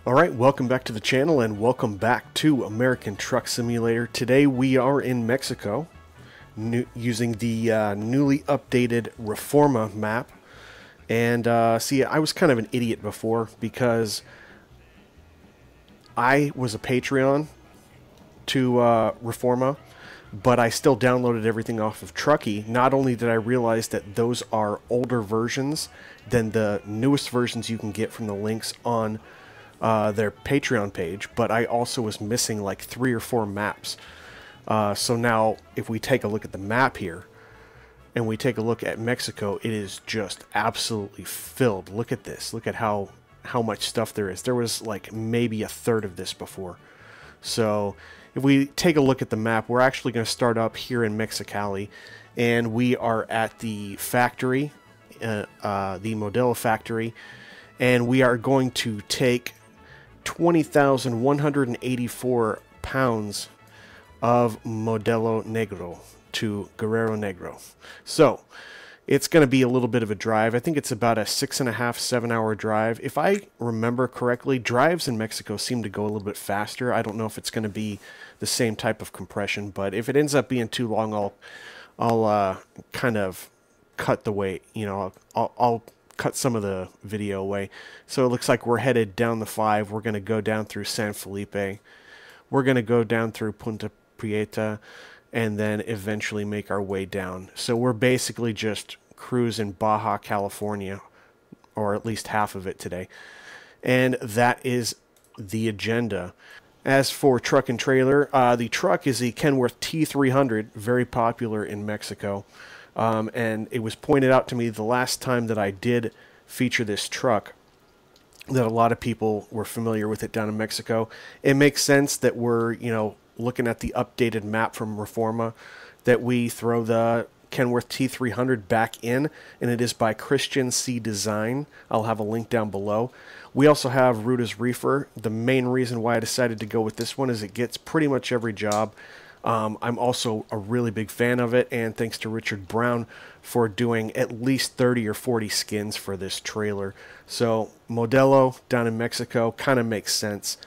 Alright, welcome back to the channel and welcome back to American Truck Simulator. Today we are in Mexico using the newly updated Reforma map. And see, I was kind of an idiot before because I was a Patreon to Reforma, but I still downloaded everything off of Truckee. Not only did I realize that those are older versions than the newest versions you can get from the links on their Patreon page, but I also was missing like 3 or 4 maps. So now if we take a look at the map here and we take a look at Mexico, it is just absolutely filled. Look at this. Look at how much stuff there is. There was like maybe a third of this before. So if we take a look at the map, we're actually going to start up here in Mexicali, and we are at the factory, the Modelo factory, and we are going to take 20,184 pounds of Modelo Negro to Guerrero Negro. So it's going to be a little bit of a drive. I think it's about a 6.5–7 hour drive. If I remember correctly, drives in Mexico seem to go a little bit faster. I don't know if it's going to be the same type of compression, but if it ends up being too long, I'll kind of cut the weight. You know, I'll cut some of the video away. So it looks like we're headed down the 5. We're going to go down through San Felipe. We're going to go down through Punta Prieta and then eventually make our way down. So we're basically just cruising Baja California, or at least half of it today. And that is the agenda. As for truck and trailer, the truck is a Kenworth T300, very popular in Mexico. And it was pointed out to me the last time that I did feature this truck that a lot of people were familiar with it down in Mexico. It makes sense that we're, you know, looking at the updated map from Reforma, that we throw the Kenworth T300 back in, and it is by CristianCDesigns. I'll have a link down below. We also have Ruda's Reefer. The main reason why I decided to go with this one is it gets pretty much every job. I'm also a really big fan of it, and thanks to Richard Brown for doing at least 30 or 40 skins for this trailer. So Modelo down in Mexico kind of makes sense.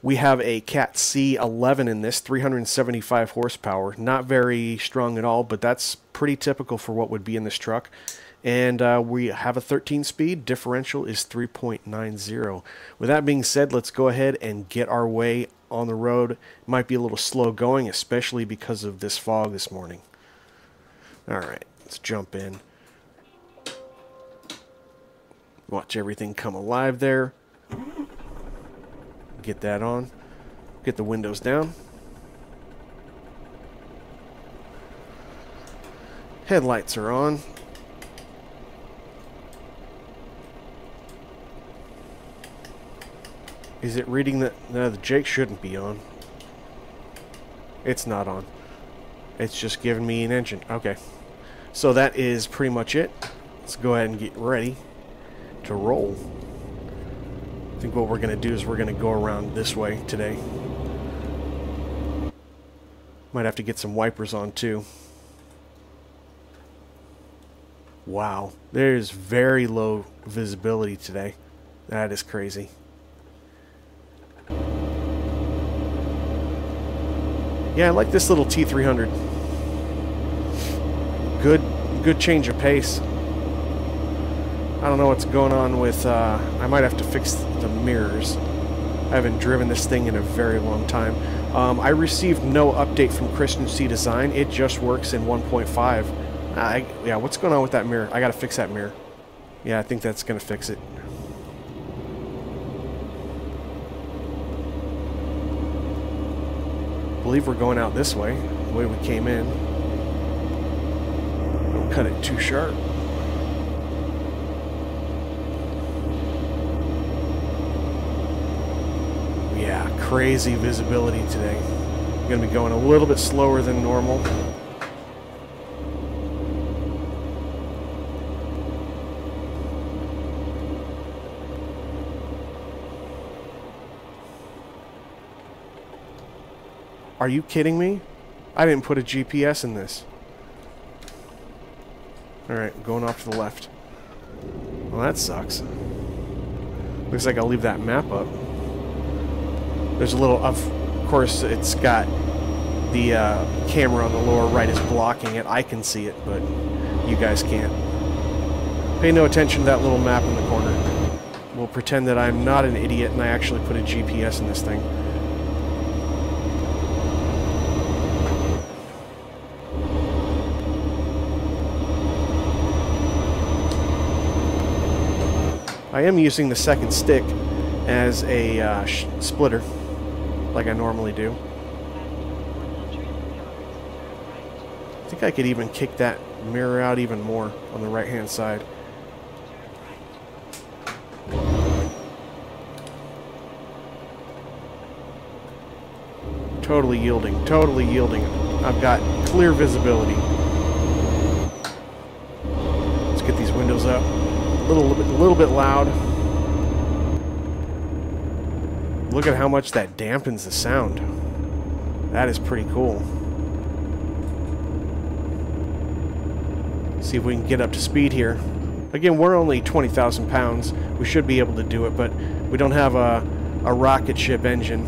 We have a Cat C11 in this, 375 horsepower. Not very strong at all, but that's pretty typical for what would be in this truck. And we have a 13-speed. Differential is 3.90. With that being said, let's go ahead and get our way on the road. It might be a little slow going, especially because of this fog this morning. Alright, let's jump in. Watch everything come alive there. Get that on. Get the windows down. Headlights are on. Is it reading that? No, the Jake shouldn't be on. It's not on. It's just giving me an engine. Okay. So that is pretty much it. Let's go ahead and get ready to roll. I think what we're going to do is we're going to go around this way today. Might have to get some wipers on too. Wow. There's very low visibility today. That is crazy. Yeah, I like this little T300. Good change of pace. I don't know what's going on with, I might have to fix the mirrors. I haven't driven this thing in a very long time. I received no update from CristianCDesigns. It just works in 1.5. Yeah, what's going on with that mirror? I gotta fix that mirror. Yeah, I think that's gonna fix it. I believe we're going out this way, the way we came in. Don't cut it too sharp. Yeah, crazy visibility today. I'm going to be going a little bit slower than normal. Are you kidding me? I didn't put a GPS in this. Alright, going off to the left. Well, that sucks. Looks like I'll leave that map up. There's a little, of course, it's got the camera on the lower right is blocking it. I can see it, but you guys can't. Pay no attention to that little map in the corner. We'll pretend that I'm not an idiot and I actually put a GPS in this thing. I am using the second stick as a splitter, like I normally do. I think I could even kick that mirror out even more on the right-hand side. Totally yielding, totally yielding. I've got clear visibility. Let's get these windows up. A little bit loud. Look at how much that dampens the sound. That is pretty cool. See if we can get up to speed here. Again, we're only 20,000 pounds. We should be able to do it, but we don't have a rocket ship engine.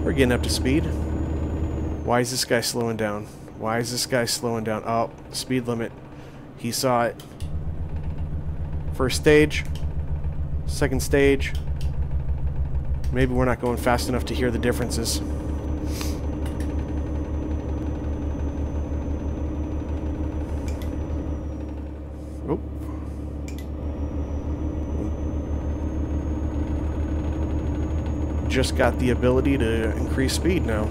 We're getting up to speed. Why is this guy slowing down? Why is this guy slowing down? Oh, speed limit. He saw it. First stage. Second stage. Maybe we're not going fast enough to hear the differences. Oh. Just got the ability to increase speed now.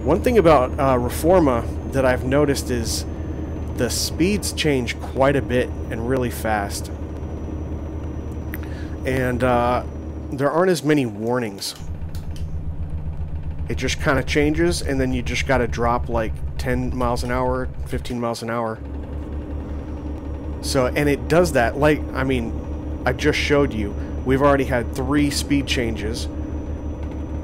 One thing about Reforma that I've noticed is the speeds change quite a bit and really fast. And there aren't as many warnings. It just kind of changes, and then you just got to drop like 10 miles an hour, 15 miles an hour. So, and it does that, like, I mean, I just showed you. We've already had 3 speed changes.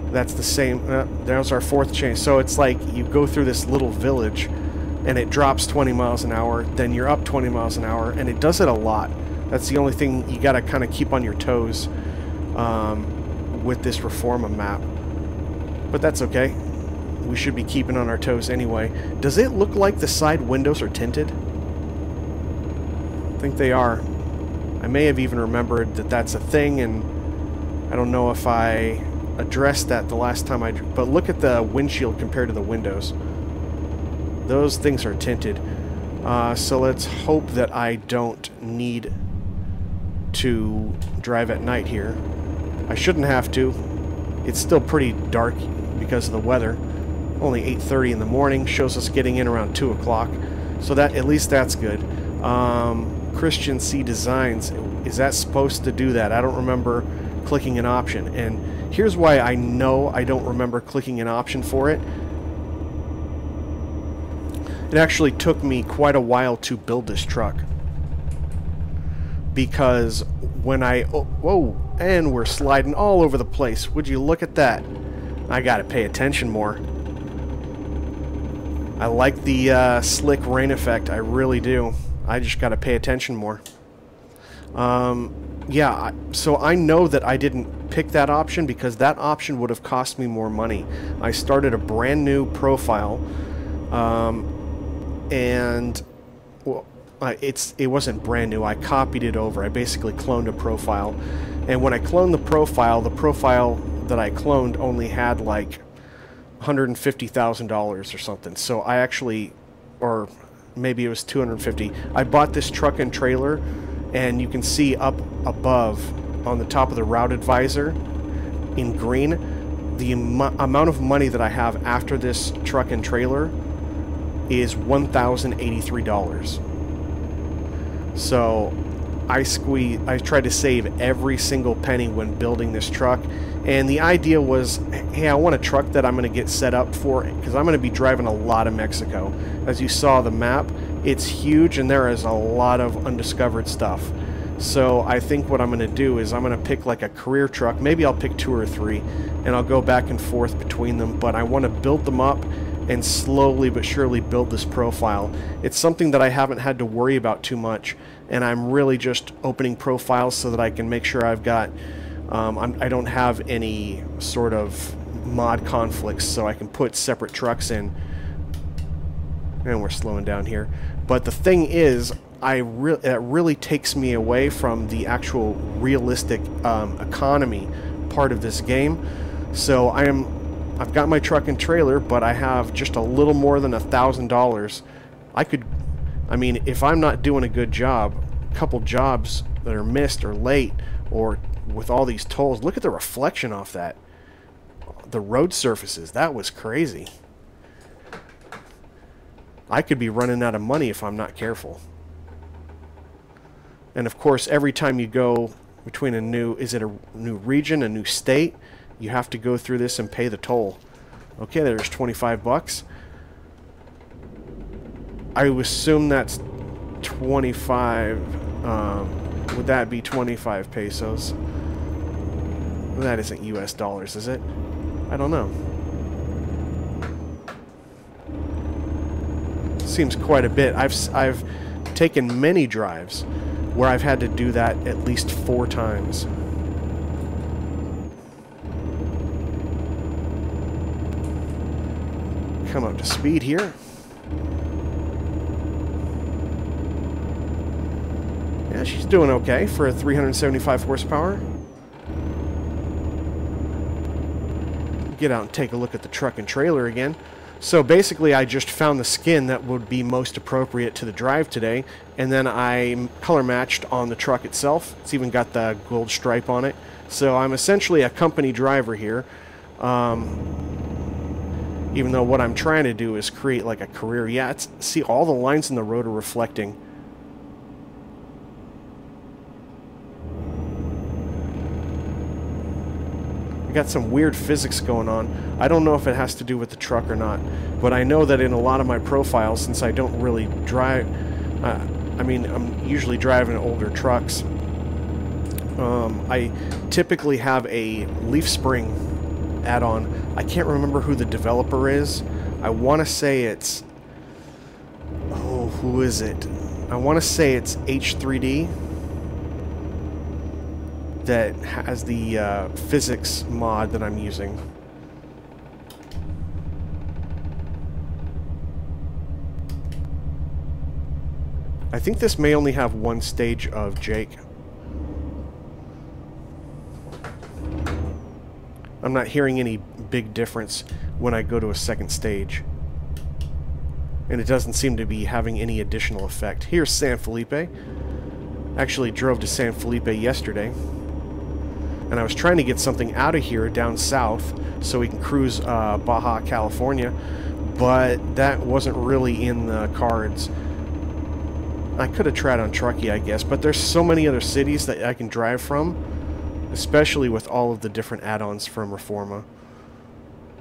That's the same. That was our 4th change. So it's like you go through this little village and it drops 20 miles an hour, then you're up 20 miles an hour, and it does it a lot. That's the only thing you got to kind of keep on your toes with this Reforma map. But that's okay. We should be keeping on our toes anyway. Does it look like the side windows are tinted? I think they are. I may have even remembered that that's a thing, and I don't know if I addressed that the last time but look at the windshield compared to the windows. Those things are tinted. So let's hope that I don't need to drive at night here. I shouldn't have to. It's still pretty dark because of the weather. Only 8:30 in the morning, shows us getting in around 2 o'clock. So that, at least that's good. CristianCDesigns, is that supposed to do that? I don't remember clicking an option, and here's why I know I don't remember clicking an option for it. It actually took me quite a while to build this truck, because when whoa, and we're sliding all over the place. Would you look at that? I gotta pay attention more. I like the slick rain effect, I really do. I just gotta pay attention more. Yeah, so I know that I didn't pick that option because that option would have cost me more money. I started a brand new profile, and well, it wasn't brand new. I copied it over. I basically cloned a profile, and when I cloned the profile that I cloned only had like $150,000 or something. So I actually, or maybe it was 250. I bought this truck and trailer, and you can see up above on the top of the route advisor in green the amount of money that I have after this truck and trailer is $1,083. So I tried to save every single penny when building this truck, and the idea was, hey, I want a truck that I'm going to get set up for, because I'm going to be driving a lot of Mexico. As you saw the map, it's huge and there is a lot of undiscovered stuff. So I think what I'm going to do is I'm going to pick like a career truck. Maybe I'll pick 2 or 3 and I'll go back and forth between them, but I want to build them up and slowly but surely build this profile. It's something that I haven't had to worry about too much, and I'm really just opening profiles so that I can make sure I've got I don't have any sort of mod conflicts, so I can put separate trucks in. And we're slowing down here. But the thing is, it really takes me away from the actual realistic economy part of this game. So I've got my truck and trailer, but I have just a little more than $1,000. I mean, if I'm not doing a good job, a couple jobs that are missed or late, or with all these tolls, look at the reflection off that. The road surfaces, that was crazy. I could be running out of money if I'm not careful. And of course, every time you go between a new region, a new state, you have to go through this and pay the toll. Okay, there's 25 bucks. I would assume that's 25. Would that be 25 pesos? That isn't US dollars, is it? I don't know. Seems quite a bit. I've taken many drives where I've had to do that at least 4 times. Come up to speed here. Yeah, she's doing okay for a 375 horsepower. Get out and take a look at the truck and trailer again. So basically, I just found the skin that would be most appropriate to the drive today, and then I color matched on the truck itself. It's even got the gold stripe on it. So I'm essentially a company driver here, even though what I'm trying to do is create like a career. Yeah, see, all the lines in the road are reflecting. Got some weird physics going on. I don't know if it has to do with the truck or not, but I know that in a lot of my profiles, since I don't really drive, I mean, I'm usually driving older trucks, I typically have a leaf spring add-on. I can't remember who the developer is. I want to say it's, oh, who is it? I want to say it's H3D. That has the physics mod that I'm using. I think this may only have one stage of Jake. I'm not hearing any big difference when I go to a second stage. And it doesn't seem to be having any additional effect. Here's San Felipe. Actually drove to San Felipe yesterday. And I was trying to get something out of here down south so we can cruise Baja California, but that wasn't really in the cards. I could have tried on Truckee, I guess, but there's so many other cities that I can drive from, especially with all of the different add-ons from Reforma,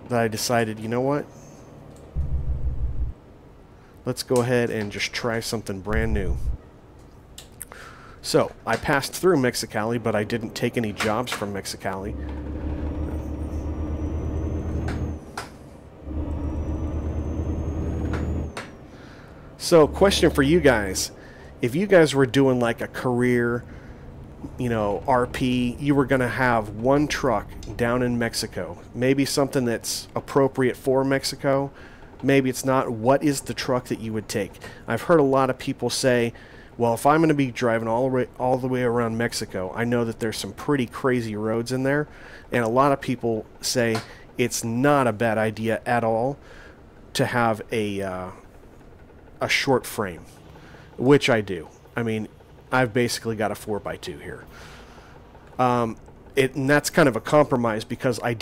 that I decided, you know what? Let's go ahead and just try something brand new. So, I passed through Mexicali, but I didn't take any jobs from Mexicali. So, question for you guys. If you guys were doing like a career, you know, RP, you were going to have one truck down in Mexico. Maybe something that's appropriate for Mexico. Maybe it's not. What is the truck that you would take? I've heard a lot of people say, well, if I'm going to be driving all the way around Mexico, I know that there's some pretty crazy roads in there, and a lot of people say it's not a bad idea at all to have a short frame, which I do. I mean, I've basically got a 4x2 here. And that's kind of a compromise because I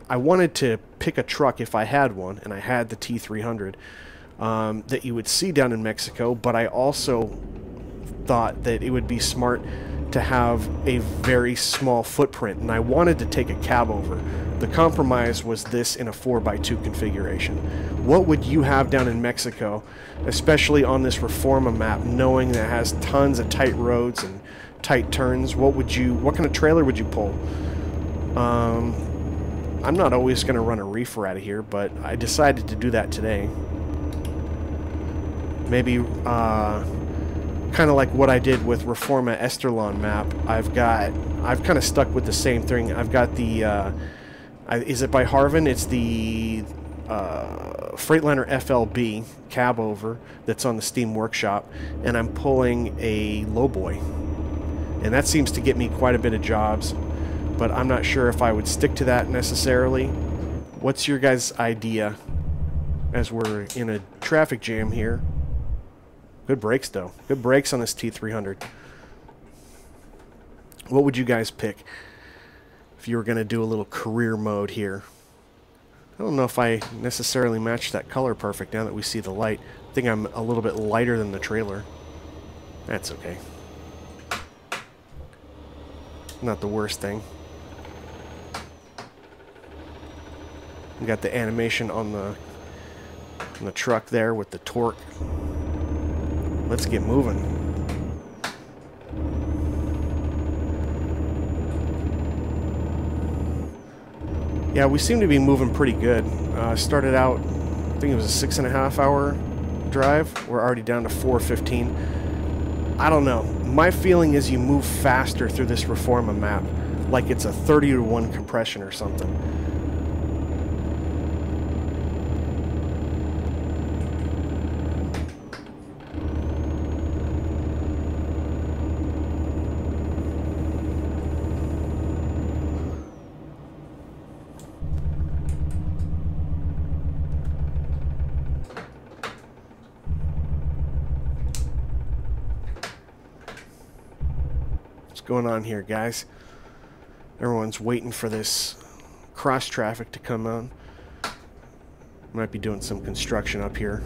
wanted to pick a truck if I had one, and I had the T300. That you would see down in Mexico, but I also thought that it would be smart to have a very small footprint, and I wanted to take a cab over. The compromise was this in a 4x2 configuration. What would you have down in Mexico, especially on this Reforma map, knowing that it has tons of tight roads and tight turns? What kind of trailer would you pull? I'm not always going to run a reefer out of here, but I decided to do that today. Maybe kind of like what I did with Reforma Esterlon map. I've kind of stuck with the same thing. I've got the is it by Harvin? It's the Freightliner FLB cab over that's on the Steam Workshop, and I'm pulling a lowboy, and that seems to get me quite a bit of jobs, but I'm not sure if I would stick to that necessarily. What's your guys' idea as we're in a traffic jam here? Good brakes, though. Good brakes on this T300. What would you guys pick if you were going to do a little career mode here? I don't know if I necessarily matched that color perfect now that we see the light. I think I'm a little bit lighter than the trailer. That's okay. Not the worst thing. We got the animation on the truck there with the torque. Let's get moving. Yeah, we seem to be moving pretty good. Started out, I think it was a 6.5 hour drive. We're already down to 4:15. I don't know. My feeling is you move faster through this Reforma map, like it's a 30-to-1 compression or something. Going on here, guys? Everyone's waiting for this cross traffic to come on. Might be doing some construction up here.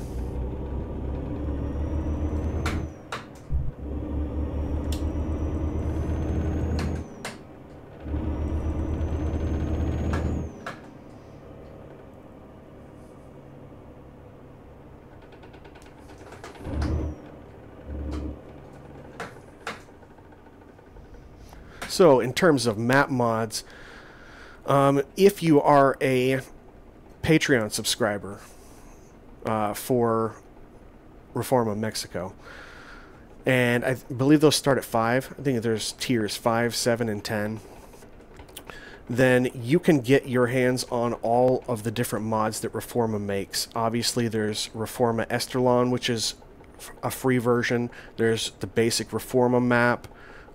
So, in terms of map mods, if you are a Patreon subscriber for Reforma Mexico, and I believe those start at 5. I think there's tiers 5, 7, and 10. Then you can get your hands on all of the different mods that Reforma makes. Obviously, there's Reforma Esterlon, which is a free version. There's the basic Reforma map,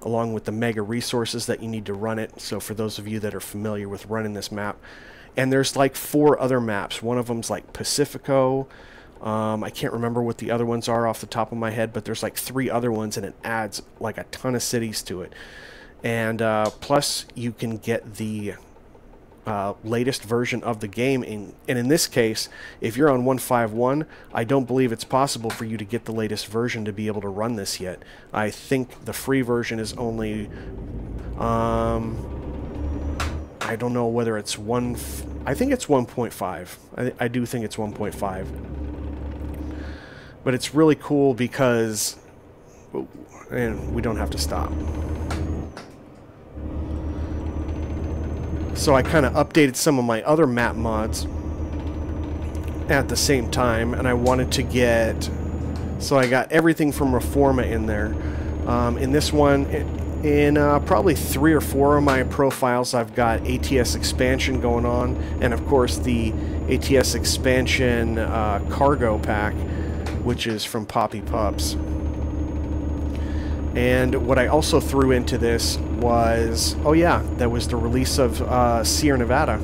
along with the mega resources that you need to run it. So for those of you that are familiar with running this map. And there's like 4 other maps. One of them's like Pacifico. I can't remember what the other ones are off the top of my head, but there's like 3 other ones, and it adds like a ton of cities to it. And plus you can get the latest version of the game. And in this case, if you're on 1.5.1, I don't believe it's possible for you to get the latest version to be able to run this yet. I think the free version is only, I don't know whether it's I think it's 1.5. I do think it's 1.5. But it's really cool because, and we don't have to stop. So I kind of updated some of my other map mods at the same time, and I wanted to get, so I got everything from Reforma in there. In this one, in probably 3 or 4 of my profiles, I've got ATS expansion going on, and of course the ATS expansion cargo pack, which is from Poppy Pups. And what I also threw into this was, oh yeah, that was the release of Sierra Nevada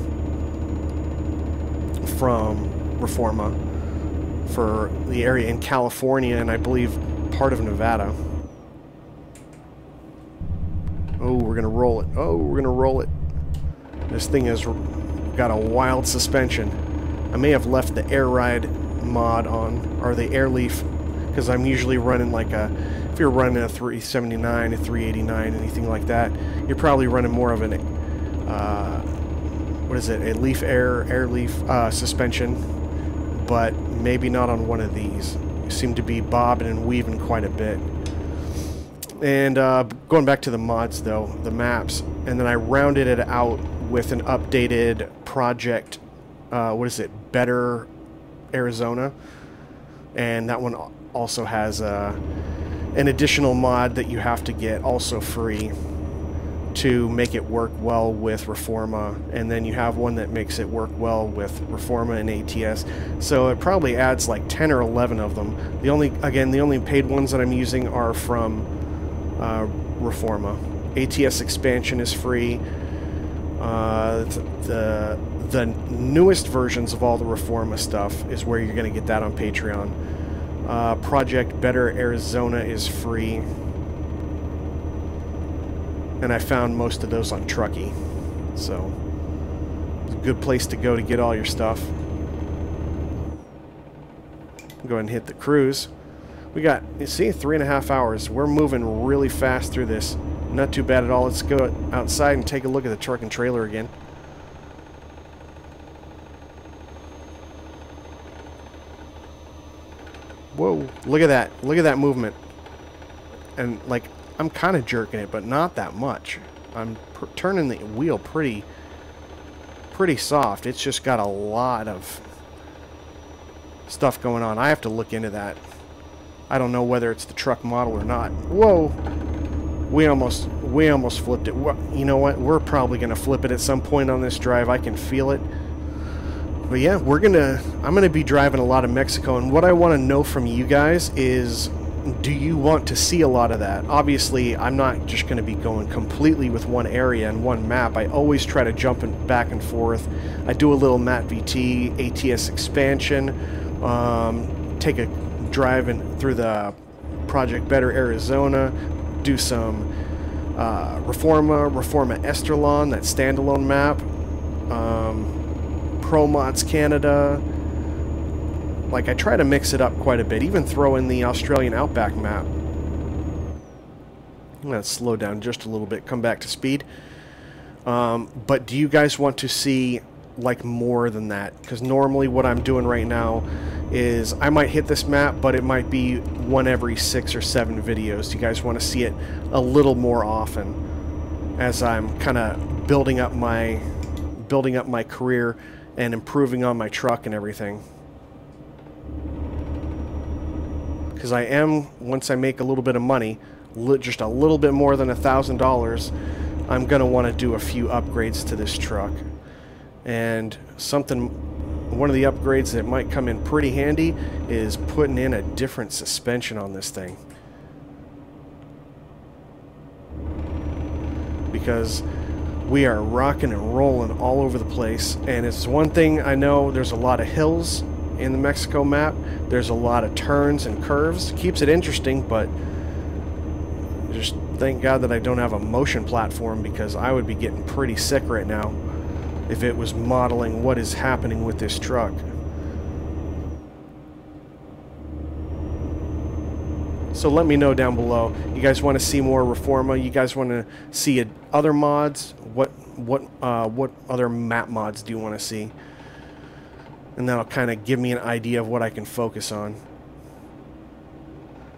from Reforma for the area in California, and I believe part of Nevada. Oh, we're gonna roll it. Oh, we're gonna roll it. This thing has got a wild suspension. I may have left the air ride mod on, or the air leaf, because I'm usually running like a, if you're running a 379, a 389, anything like that, you're probably running more of an, what is it, a leaf air leaf suspension, but maybe not on one of these. You seem to be bobbing and weaving quite a bit. And going back to the mods though, the maps, and then I rounded it out with an updated Project, what is it, Better Arizona, and that one also has an additional mod that you have to get, also free, to make it work well with Reforma, and then you have one that makes it work well with Reforma and ATS. So it probably adds like 10 or 11 of them. The only paid ones that I'm using are from Reforma. ATS expansion is free. The newest versions of all the Reforma stuff is where you're going to get that on Patreon. Project Better Arizona is free. And I found most of those on Truckee. So, it's a good place to go to get all your stuff. Go ahead and hit the cruise. We got, you see, 3.5 hours. We're moving really fast through this. Not too bad at all. Let's go outside and take a look at the truck and trailer again. Whoa, look at that. Look at that movement. And, like, I'm kind of jerking it, but not that much. I'm turning the wheel pretty soft. It's just got a lot of stuff going on. I have to look into that. I don't know whether it's the truck model or not. Whoa! We almost flipped it. You know what? We're probably going to flip it at some point on this drive. I can feel it. But yeah, I'm gonna be driving a lot of Mexico, and what I want to know from you guys is, do you want to see a lot of that? Obviously, I'm not just going to be going completely with one area and one map. I always try to jump back and forth. I do a little Mat VT, ATS expansion, take a drive through the Project Better Arizona, do some Reforma Esterlon, that standalone map, Pro Mods Canada. Like, I try to mix it up quite a bit, even throw in the Australian Outback map. I'm going to slow down just a little bit, come back to speed. But do you guys want to see, like, more than that? Because normally what I'm doing right now is I might hit this map, but it might be one every 6 or 7 videos. Do you guys want to see it a little more often as I'm kind of building up my career and improving on my truck and everything? Because I am, once I make a little bit of money, just a little bit more than $1,000, I'm going to want to do a few upgrades to this truck. And one of the upgrades that might come in pretty handy is putting in a different suspension on this thing. Because we are rocking and rolling all over the place, and it's one thing I know, there's a lot of hills in the Mexico map. There's a lot of turns and curves. Keeps it interesting, but just thank God that I don't have a motion platform, because I would be getting pretty sick right now if it was modeling what is happening with this truck. So let me know down below. You guys want to see more Reforma? You guys want to see other mods? What other map mods do you want to see? And that'll kind of give me an idea of what I can focus on.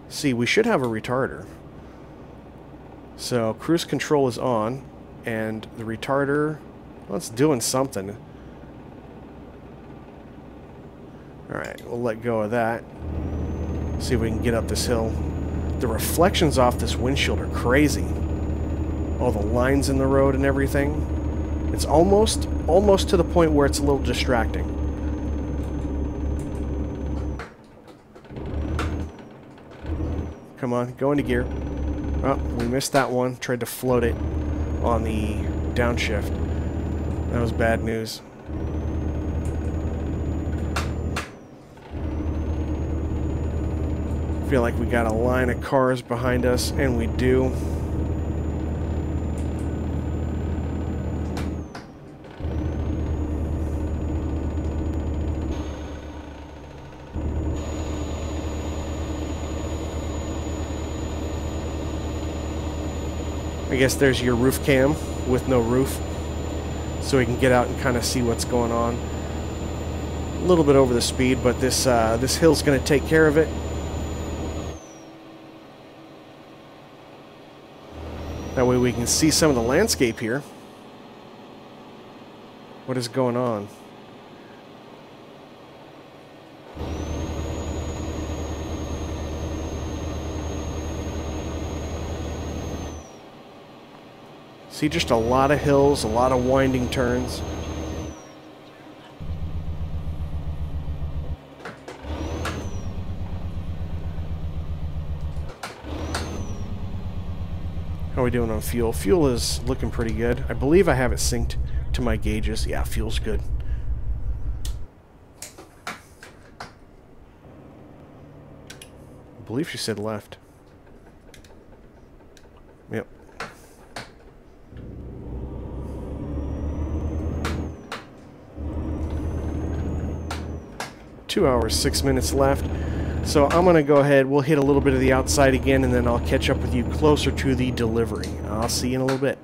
See, we should have a retarder. So cruise control is on, and the retarder, well, it's doing something. Alright, we'll let go of that. See if we can get up this hill. The reflections off this windshield are crazy. All the lines in the road and everything. It's almost to the point where it's a little distracting. Come on, go into gear. Oh, we missed that one. Tried to float it on the downshift. That was bad news. Feel like we got a line of cars behind us, and we do. I guess there's your roof cam with no roof, so we can get out and kind of see what's going on. A little bit over the speed, but this hill's going to take care of it. That way we can see some of the landscape here. What is going on? See, just a lot of hills, a lot of winding turns. How are we doing on fuel? Fuel is looking pretty good. I believe I have it synced to my gauges. Yeah, fuel's good. I believe she said left. Yep. Two hours, 6 minutes left. So I'm going to go ahead, we'll hit a little bit of the outside again, and then I'll catch up with you closer to the delivery. I'll see you in a little bit.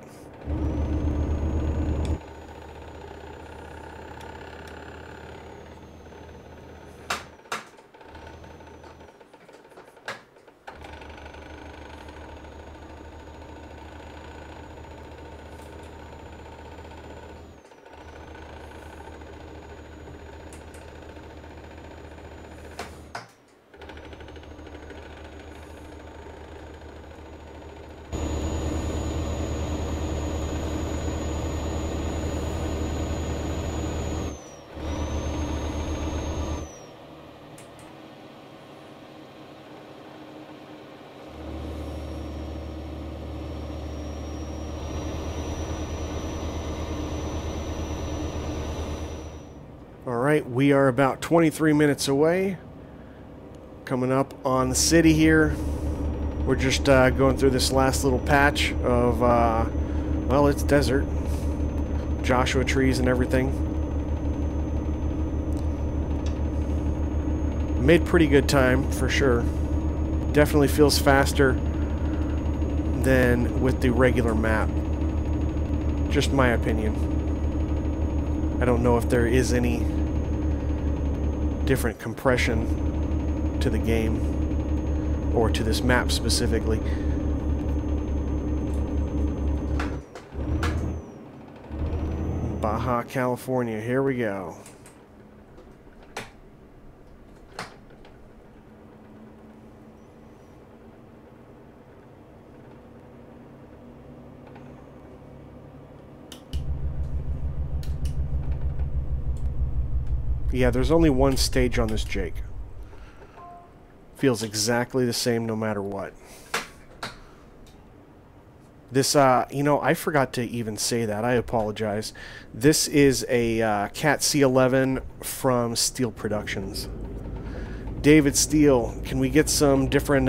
Alright, we are about 23 minutes away. Coming up on the city here. We're just going through this last little patch of, well, it's desert. Joshua trees and everything. Made pretty good time, for sure. Definitely feels faster than with the regular map. Just my opinion. I don't know if there is any different compression to the game or to this map specifically. Baja California, here we go. Yeah, there's only one stage on this Jake. Feels exactly the same no matter what. This, you know, I forgot to even say that. I apologize. This is a Cat C11 from Steele Productions. David Steele, can we get some different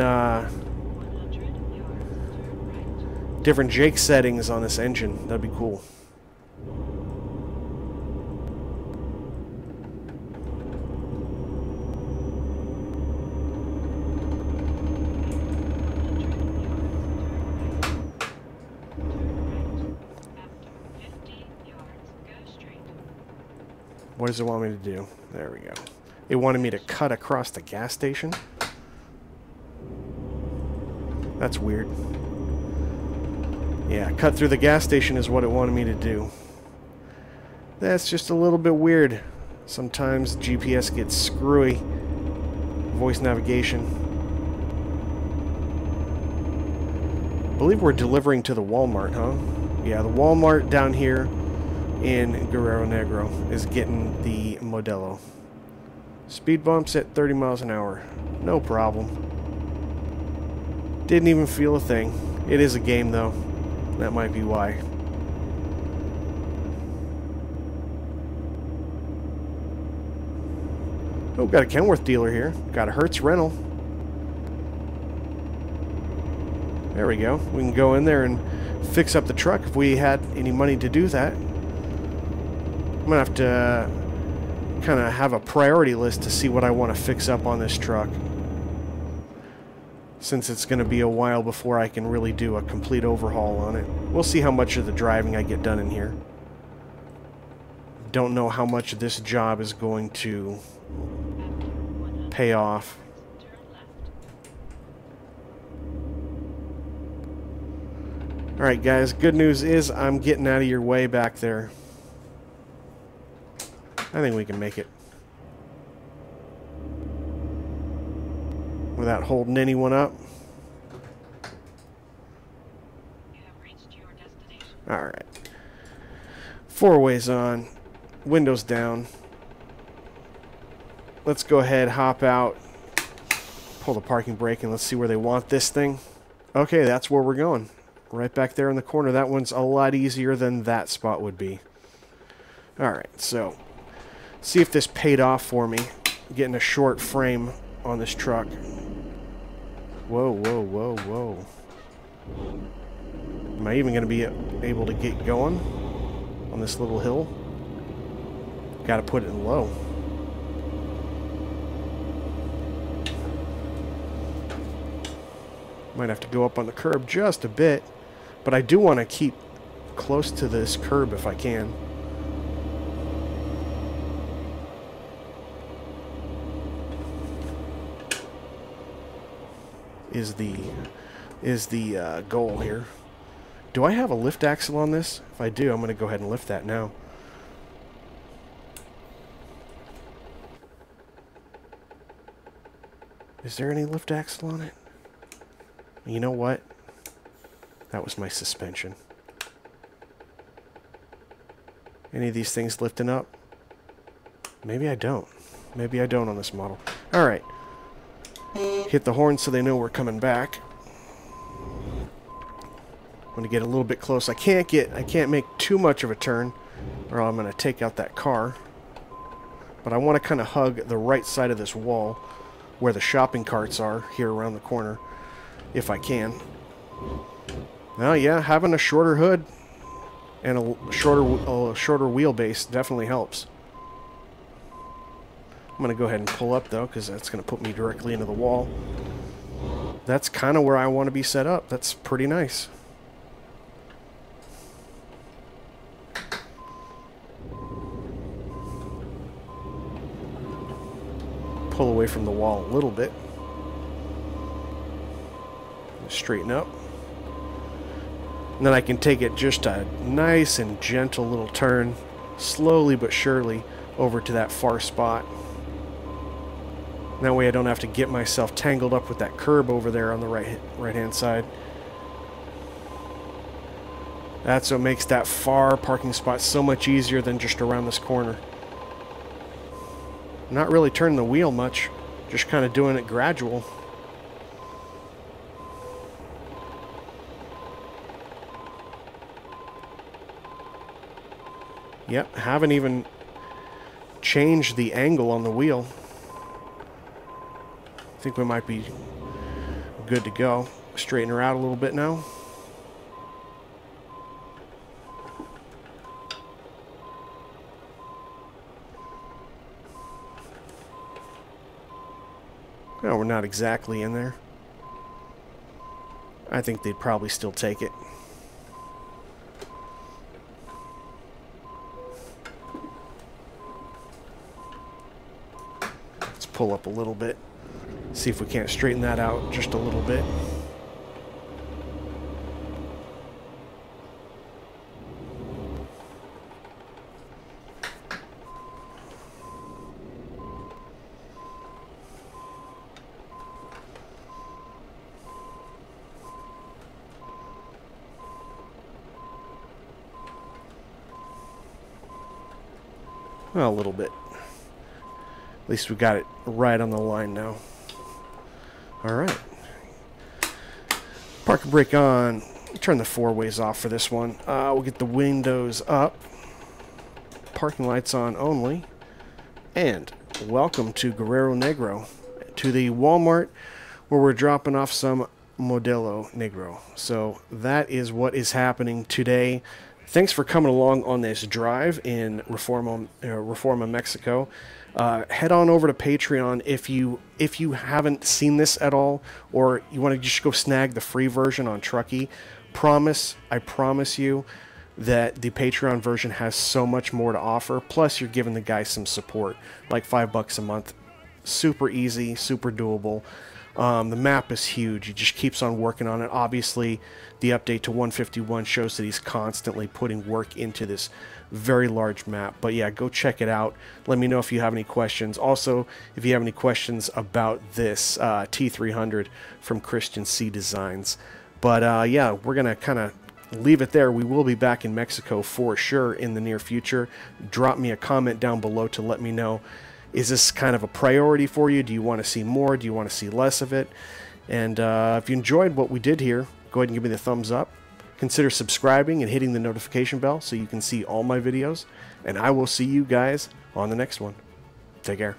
different Jake settings on this engine? That'd be cool. What does it want me to do? There we go. It wanted me to cut across the gas station. That's weird. Yeah, cut through the gas station is what it wanted me to do. That's just a little bit weird. Sometimes GPS gets screwy. Voice navigation. I believe we're delivering to the Walmart, huh? Yeah, the Walmart down here in Guerrero Negro is getting the Modelo. Speed bumps at 30 miles an hour. No problem. Didn't even feel a thing. It is a game though. That might be why. Oh, got a Kenworth dealer here. Got a Hertz rental. There we go. We can go in there and fix up the truck if we had any money to do that. I'm going to have to kind of have a priority list to see what I want to fix up on this truck. Since it's going to be a while before I can really do a complete overhaul on it. We'll see how much of the driving I get done in here. Don't know how much this job is going to pay off. Alright guys, good news is I'm getting out of your way back there. I think we can make it. Without holding anyone up. Alright. Four ways on. Windows down. Let's go ahead, hop out. Pull the parking brake and let's see where they want this thing. Okay, that's where we're going. Right back there in the corner. That one's a lot easier than that spot would be. Alright, so see if this paid off for me. Getting a short frame on this truck. Whoa, whoa, whoa, whoa. Am I even going to be able to get going on this little hill? Got to put it in low. Might have to go up on the curb just a bit, but I do want to keep close to this curb if I can. Is the goal here. Do I have a lift axle on this? If I do, I'm going to go ahead and lift that now. Is there any lift axle on it? You know what? That was my suspension. Any of these things lifting up? Maybe I don't. Maybe I don't on this model. Alright. Hit the horn so they know we're coming back. I'm going to get a little bit close. I can't make too much of a turn or I'm going to take out that car. But I want to kind of hug the right side of this wall where the shopping carts are here around the corner if I can. Well, yeah, having a shorter hood and a shorter wheelbase definitely helps. I'm going to go ahead and pull up though because that's going to put me directly into the wall. That's kind of where I want to be set up. That's pretty nice. Pull away from the wall a little bit. Straighten up. And then I can take it just a nice and gentle little turn, slowly but surely, over to that far spot. That way I don't have to get myself tangled up with that curb over there on the right-hand side. That's what makes that far parking spot so much easier than just around this corner. Not really turning the wheel much, just kind of doing it gradual. Yep, haven't even changed the angle on the wheel. I think we might be good to go. Straighten her out a little bit now. No, we're not exactly in there. I think they'd probably still take it. Let's pull up a little bit. See if we can't straighten that out just a little bit. Well, a little bit. At least we got it right on the line now. Alright. Parking brake on. Turn the four ways off for this one. We'll get the windows up. Parking lights on only. And welcome to Guerrero Negro. To the Walmart where we're dropping off some Modelo Negro. So that is what is happening today. Thanks for coming along on this drive in Reforma, Mexico. Head on over to Patreon if you haven't seen this at all, or you want to just go snag the free version on Truckee. I promise you that the Patreon version has so much more to offer. Plus, you're giving the guy some support, like $5 a month. Super easy, super doable. The map is huge. He just keeps on working on it. Obviously, the update to 151 shows that he's constantly putting work into this very large map. But yeah, go check it out. Let me know if you have any questions. Also, if you have any questions about this T300 from CristianCDesigns. But yeah, we're going to kind of leave it there. We will be back in Mexico for sure in the near future. Drop me a comment down below to let me know, is this kind of a priority for you? Do you want to see more? Do you want to see less of it? And if you enjoyed what we did here, go ahead and give me the thumbs up. Consider subscribing and hitting the notification bell so you can see all my videos. And I will see you guys on the next one. Take care.